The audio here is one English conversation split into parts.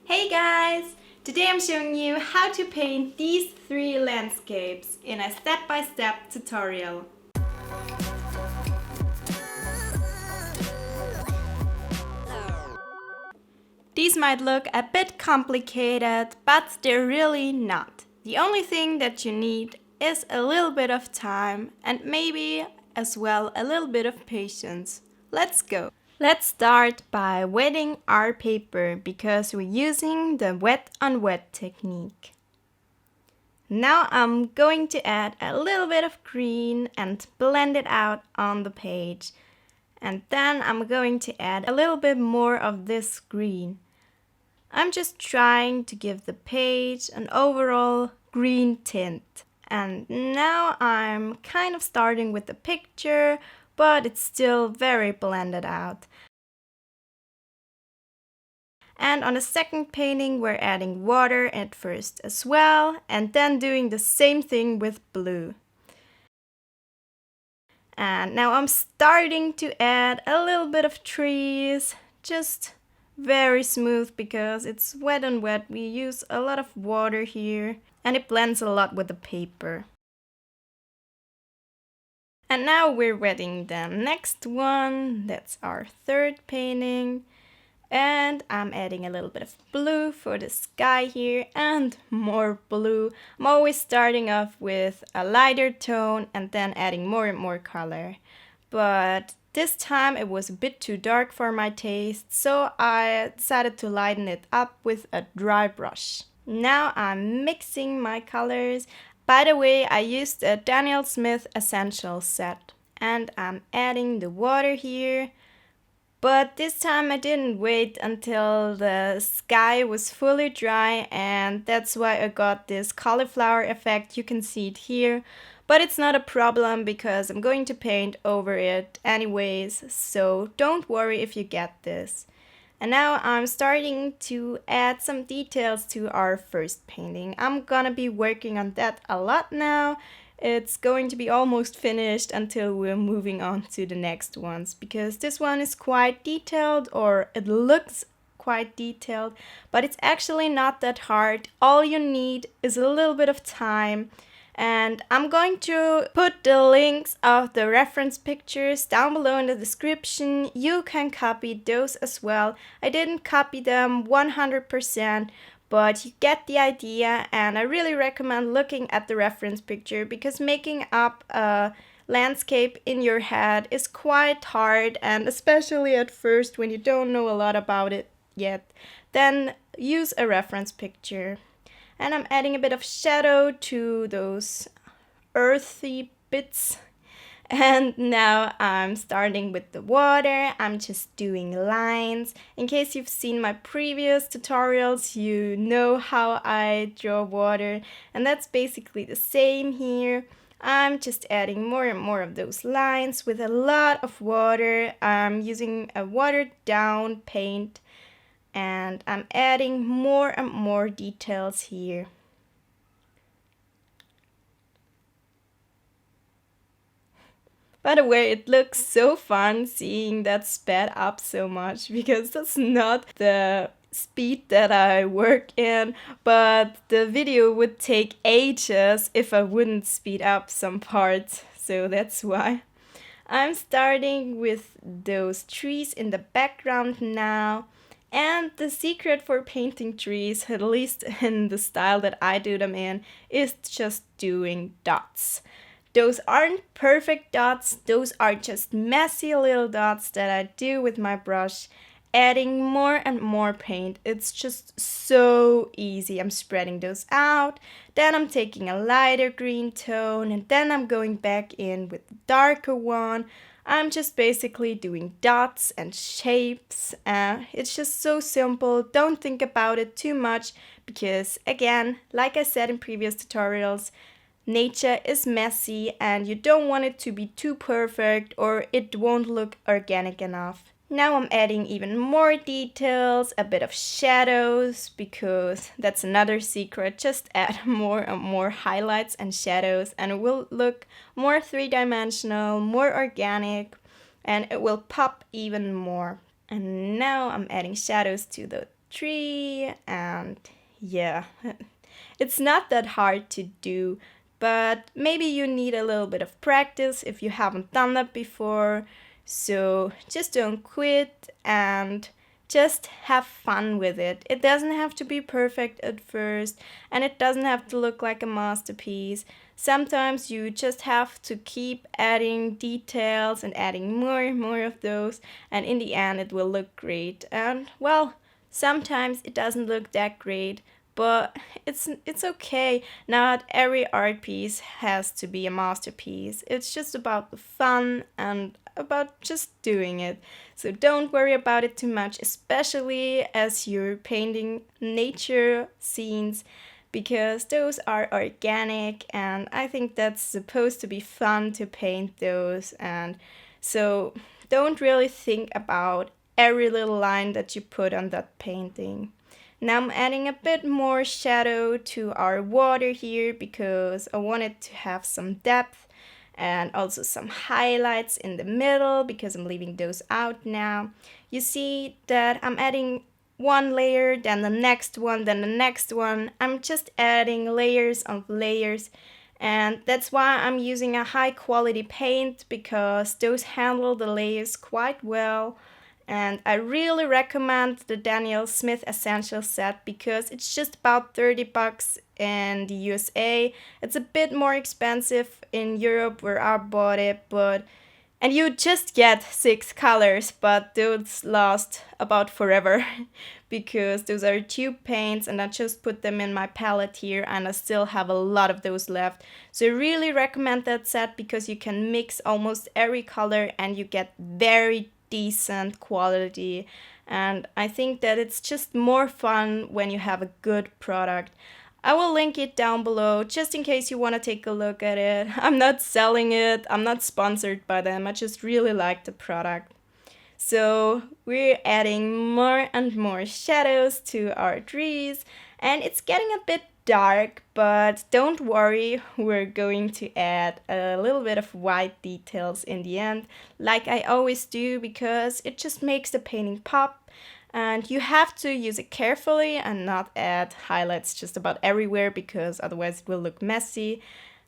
Hey guys! Today I'm showing you how to paint these 3 landscapes in a step-by-step tutorial. These might look a bit complicated, but they're really not. The only thing that you need is a little bit of time and maybe as well a little bit of patience. Let's go! Let's start by wetting our paper because we're using the wet on wet technique. Now I'm going to add a little bit of green and blend it out on the page. And then I'm going to add a little bit more of this green. I'm just trying to give the page an overall green tint. And now I'm kind of starting with the picture, but it's still very blended out. And on the second painting, we're adding water at first as well, and then doing the same thing with blue. And now I'm starting to add a little bit of trees, just very smooth because it's wet on wet. We use a lot of water here, and it blends a lot with the paper. And now we're wetting the next one. That's our third painting. And I'm adding a little bit of blue for the sky here and more blue. I'm always starting off with a lighter tone and then adding more and more color. But this time it was a bit too dark for my taste, so I decided to lighten it up with a dry brush. Now I'm mixing my colors. By the way, I used a Daniel Smith Essential set. And I'm adding the water here. But this time I didn't wait until the sky was fully dry, and that's why I got this cauliflower effect. You can see it here, but it's not a problem because I'm going to paint over it anyways, so don't worry if you get this. And now I'm starting to add some details to our first painting. I'm gonna be working on that a lot now. It's going to be almost finished until we're moving on to the next ones, because this one is quite detailed, or it looks quite detailed, but it's actually not that hard. All you need is a little bit of time. And I'm going to put the links of the reference pictures down below in the description. You can copy those as well. I didn't copy them 100%, but you get the idea, and I really recommend looking at the reference picture because making up a landscape in your head is quite hard, and especially at first when you don't know a lot about it yet, then use a reference picture. And I'm adding a bit of shadow to those earthy bits. And now I'm starting with the water. I'm just doing lines. In case you've seen my previous tutorials, you know how I draw water. And that's basically the same here. I'm just adding more and more of those lines with a lot of water. I'm using a watered down paint. And I'm adding more and more details here. By the way, it looks so fun seeing that sped up so much because that's not the speed that I work in, but the video would take ages if I wouldn't speed up some parts, so that's why. I'm starting with those trees in the background now. And the secret for painting trees, at least in the style that I do them in, is just doing dots. Those aren't perfect dots, those are just messy little dots that I do with my brush, adding more and more paint. It's just so easy. I'm spreading those out, then I'm taking a lighter green tone, and then I'm going back in with the darker one. I'm just basically doing dots and shapes. It's just so simple. Don't think about it too much because, again, like I said in previous tutorials, nature is messy and you don't want it to be too perfect or it won't look organic enough. Now I'm adding even more details, a bit of shadows, because that's another secret. Just add more and more highlights and shadows and it will look more three-dimensional, more organic, and it will pop even more. And now I'm adding shadows to the tree, and yeah, it's not that hard to do, but maybe you need a little bit of practice if you haven't done that before. So just don't quit and just have fun with it. It doesn't have to be perfect at first, and it doesn't have to look like a masterpiece. Sometimes you just have to keep adding details and adding more and more of those, and in the end, it will look great. And well, sometimes it doesn't look that great, but it's okay. Not every art piece has to be a masterpiece. It's just about the fun and about just doing it. So don't worry about it too much, especially as you're painting nature scenes, because those are organic, and I think that's supposed to be fun to paint those. And so don't really think about every little line that you put on that painting. Now I'm adding a bit more shadow to our water here because I wanted to have some depth and also some highlights in the middle because I'm leaving those out now. You see that I'm adding one layer, then the next one, then the next one. I'm just adding layers of layers, and that's why I'm using a high quality paint because those handle the layers quite well. And I really recommend the Daniel Smith Essential Set because it's just about 30 bucks in the USA. It's a bit more expensive in Europe where I bought it, but and you just get 6 colors, but those last about forever because those are tube paints and I just put them in my palette here and I still have a lot of those left. So I really recommend that set because you can mix almost every color and you get very decent quality, and I think that it's just more fun when you have a good product. I will link it down below just in case you want to take a look at it. I'm not selling it, I'm not sponsored by them, I just really like the product. So we're adding more and more shadows to our trees, and it's getting a bit dark, but don't worry, we're going to add a little bit of white details in the end, like I always do, because it just makes the painting pop. And you have to use it carefully and not add highlights just about everywhere because otherwise it will look messy.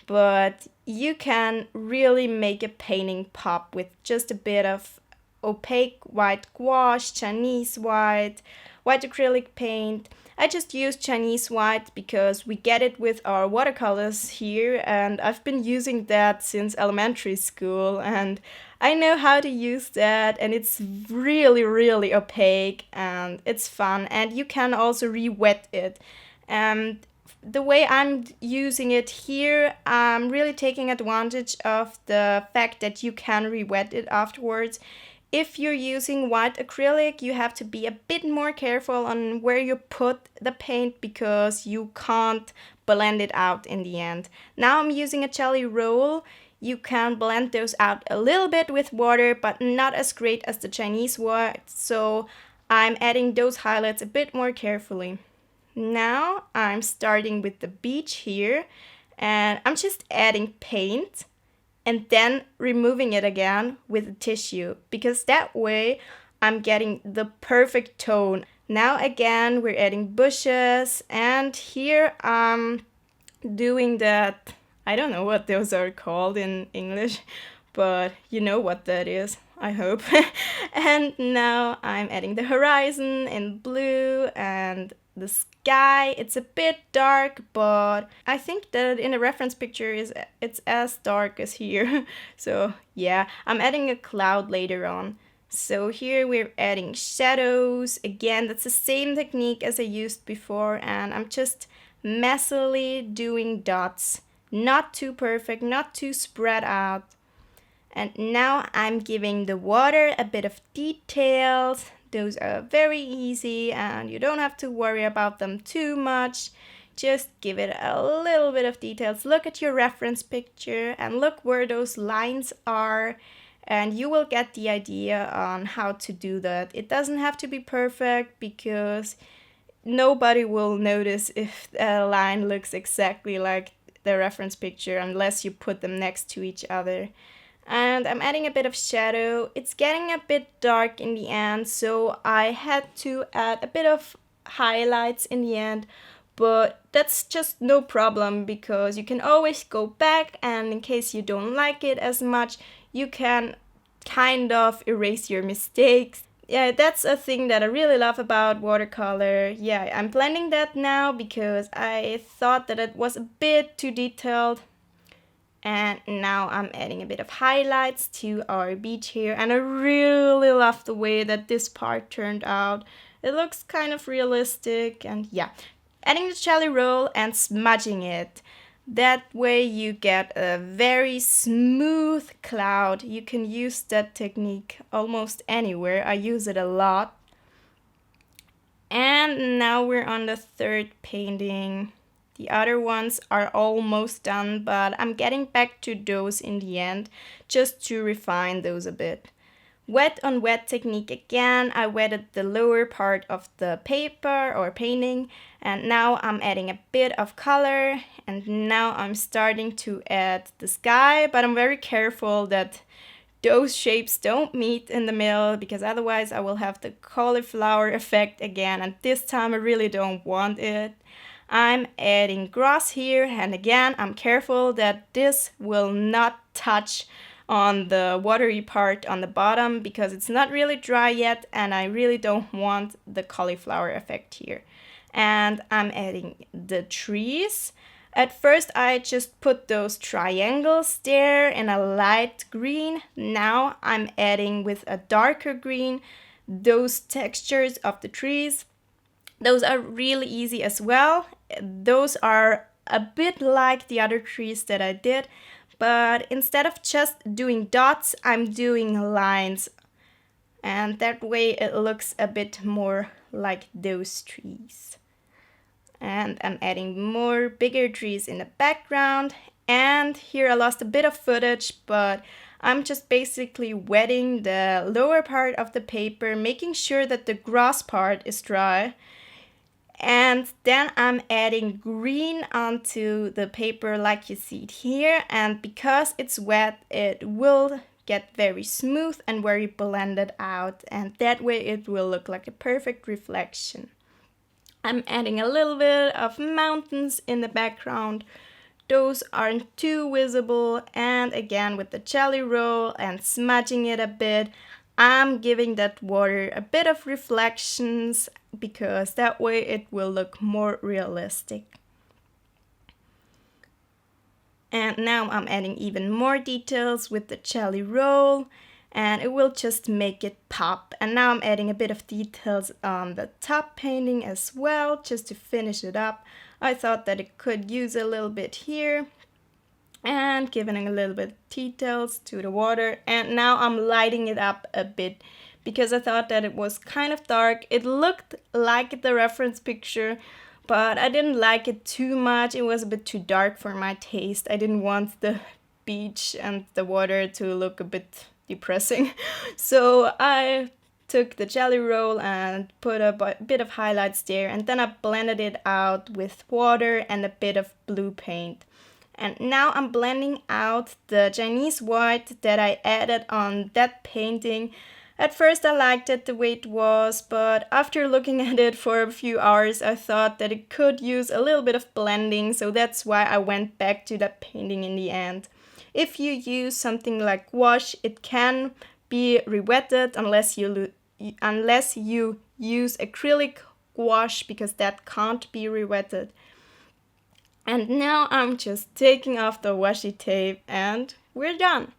But you can really make a painting pop with just a bit of opaque white gouache, Chinese white, white acrylic paint. I just use Chinese white because we get it with our watercolors here, and I've been using that since elementary school, and I know how to use that, and it's really, really opaque, and it's fun, and you can also re-wet it. And the way I'm using it here, I'm really taking advantage of the fact that you can re-wet it afterwards. If you're using white acrylic, you have to be a bit more careful on where you put the paint because you can't blend it out in the end. Now I'm using a jelly roll. You can blend those out a little bit with water, but not as great as the Chinese white, so I'm adding those highlights a bit more carefully. Now I'm starting with the beach here, and I'm just adding paint and then removing it again with a tissue because that way I'm getting the perfect tone. Now again we're adding bushes, and here I'm doing that, I don't know what those are called in English, but you know what that is, I hope. And now I'm adding the horizon in blue and the sky. It's a bit dark, but I think that in the reference picture it's as dark as here. So yeah, I'm adding a cloud later on. So here we're adding shadows. Again, that's the same technique as I used before, and I'm just messily doing dots. Not too perfect, not too spread out. And now I'm giving the water a bit of details. Those are very easy and you don't have to worry about them too much. Just give it a little bit of details. Look at your reference picture and look where those lines are, and you will get the idea on how to do that. It doesn't have to be perfect because nobody will notice if a line looks exactly like the reference picture unless you put them next to each other. And I'm adding a bit of shadow. It's getting a bit dark in the end, so I had to add a bit of highlights in the end, but that's just no problem because you can always go back, and in case you don't like it as much, you can kind of erase your mistakes. Yeah, that's a thing that I really love about watercolor. Yeah, I'm blending that now because I thought that it was a bit too detailed. And now I'm adding a bit of highlights to our beach here, and I really love the way that this part turned out. It looks kind of realistic, and yeah, adding the jelly roll and smudging it. That way you get a very smooth cloud. You can use that technique almost anywhere. I use it a lot. And now we're on the third painting. The other ones are almost done, but I'm getting back to those in the end just to refine those a bit. Wet on wet technique again. I wetted the lower part of the paper or painting, and now I'm adding a bit of color, and now I'm starting to add the sky, but I'm very careful that those shapes don't meet in the middle, because otherwise I will have the cauliflower effect again, and this time I really don't want it. I'm adding grass here, and again I'm careful that this will not touch on the watery part on the bottom because it's not really dry yet, and I really don't want the cauliflower effect here. And I'm adding the trees. At first I just put those triangles there in a light green. Now I'm adding with a darker green those textures of the trees. Those are really easy as well. Those are a bit like the other trees that I did, but instead of just doing dots, I'm doing lines. And that way it looks a bit more like those trees. And I'm adding more bigger trees in the background. And here I lost a bit of footage, but I'm just basically wetting the lower part of the paper, making sure that the grass part is dry. And then I'm adding green onto the paper like you see it here, and because it's wet it will get very smooth and very blended out, and that way it will look like a perfect reflection. I'm adding a little bit of mountains in the background. Those aren't too visible, and again with the jelly roll and smudging it a bit, I'm giving that water a bit of reflections because that way it will look more realistic. And now I'm adding even more details with the jelly roll, and it will just make it pop. And now I'm adding a bit of details on the top painting as well, just to finish it up. I thought that it could use a little bit here, and giving a little bit of details to the water. And now I'm lighting it up a bit because I thought that it was kind of dark. It looked like the reference picture, but I didn't like it too much. It was a bit too dark for my taste. I didn't want the beach and the water to look a bit depressing. So I took the jelly roll and put a bit of highlights there, and then I blended it out with water and a bit of blue paint. And now I'm blending out the Chinese white that I added on that painting. At first I liked it the way it was, but after looking at it for a few hours I thought that it could use a little bit of blending, so that's why I went back to that painting in the end. If you use something like wash, it can be re-wetted unless you use acrylic wash, because that can't be re-wetted. And now I'm just taking off the washi tape and we're done.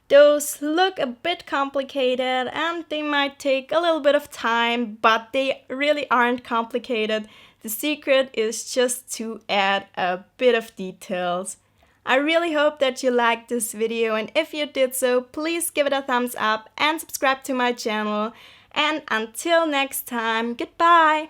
Those look a bit complicated and they might take a little bit of time, but they really aren't complicated. The secret is just to add a bit of details. I really hope that you liked this video, and if you did so, please give it a thumbs up and subscribe to my channel. And until next time, goodbye!